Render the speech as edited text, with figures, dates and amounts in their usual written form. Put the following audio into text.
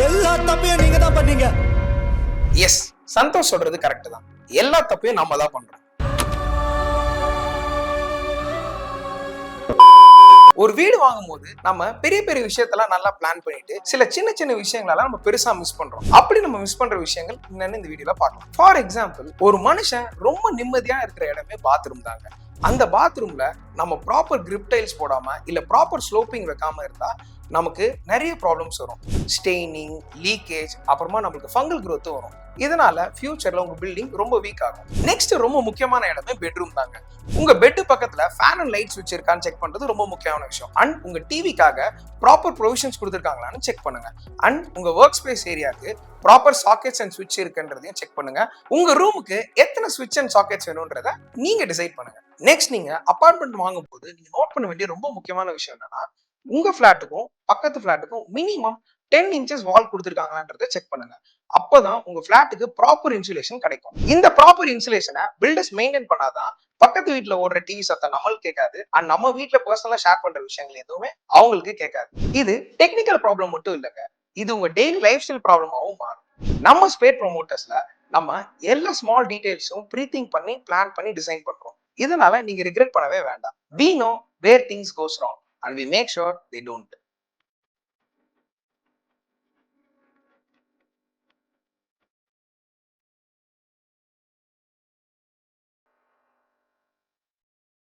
எல்லா தப்பையும் நீங்க தான் பண்ணீங்க. எஸ், சந்தோஷ் சொல்றது கரெக்ட் தான். எல்லா தப்பையும் நம்ம தான் பண்றோம். ஒரு வீடு வாங்கும் போது நம்ம பெரிய பெரிய விஷயத்தெல்லாம் நல்லா பிளான் பண்ணிட்டு சில சின்ன சின்ன விஷயங்களெல்லாம் நம்ம பெருசா மிஸ் பண்றோம். அப்படி நம்ம மிஸ் பண்ற விஷயங்கள் என்னன்னு இந்த வீடியோல பார்க்கலாம். ஃபார் எக்ஸாம்பிள், ஒரு மனுஷன் ரொம்ப நிம்மதியா இருக்கிற இடமே பாத்ரூம் தாங்க. அந்த பாத்ரூம்ல நம்ம ப்ராப்பர் கிரிப் டைல்ஸ் போடாம இல்ல ப்ராப்பர் ஸ்லோப்பிங் வைக்காம இருந்தா நமக்கு நிறைய ப்ராப்ளம்ஸ் வரும். ஸ்டெய்னிங், லீக்கேஜ், அப்புறமா நம்மளுக்கு ஃபங்கல் growth வரும். இதனால ஃபியூச்சர்ல உங்க பில்டிங் ரொம்ப வீக் ஆகும். நெக்ஸ்ட் ரொம்ப முக்கியமான இடமே பெட்ரூம் தாங்க. உங்க பெட் பக்கத்துல ஃபேன் அண்ட் லைட் ஸ்விட்ச் இருக்கான்னு செக் பண்றது ரொம்ப முக்கியமான விஷயம். அண்ட் உங்க டிவிக்காக ப்ராப்பர் ப்ரொவிஷன்ஸ் கொடுத்துருக்காங்களான்னு செக் பண்ணுங்க. அண்ட் உங்க ஒர்க் ஸ்பேஸ் ஏரியாவுக்கு ப்ராப்பர் சாக்கெட்ஸ் அண்ட் ஸ்விட்ச் இருக்குன்றதையும் செக் பண்ணுங்க. உங்க ரூமுக்கு எத்தனை ஸ்விட்ச் அண்ட் சாக்கெட்ஸ் வேணும்ன்றத நீங்க டிசைட் பண்ணுங்க. நெக்ஸ்ட், நீங்க அபார்ட்மெண்ட் வாங்கும் போது நீங்க நோட் பண்ண வேண்டிய ரொம்ப முக்கியமான விஷயம் என்னன்னா, உங்க பிளாட்டுக்கும் பக்கத்து பிளாட்டுக்கும் மினிமம் 10 இன்ச்சஸ் வால் கொடுத்துருக்காங்களான்றதை செக் பண்ணுங்க. அப்பதான் உங்க பிளாட்டுக்கு ப்ராப்பர் இன்சுலேஷன் கிடைக்கும். இந்த ப்ராப்பர் இன்சுலேஷனை பில்டர்ஸ் மெயின்டைன் பண்ணாதான் பக்கத்து வீட்டுல ஓடுற டிவி சத்தம் நம்மளுக்கு கேட்காது. அண்ட் நம்ம வீட்டுல பர்சனலா ஷேர் பண்ற விஷயங்கள் எதுவுமே அவங்களுக்கு கேட்காது. இது டெக்னிக்கல் ப்ராப்ளம் மட்டும் இல்லைங்க, இது உங்க டெய்லி லைஃப் ஸ்டைல் ப்ராப்ளமாவும் மாறும். நம்ம ஸ்பேட் ப்ரொமோட்டர்ஸ்ல நம்ம எல்லா ஸ்மால் டீடைல்ஸும் ப்ரீதிங்க் பண்ணி பிளான் பண்ணி டிசைன் பண்றோம். இதனால நீங்க ரிக்ரெட் பண்ணவே வேண்டாம். We know where things goes wrong and we make sure they don't.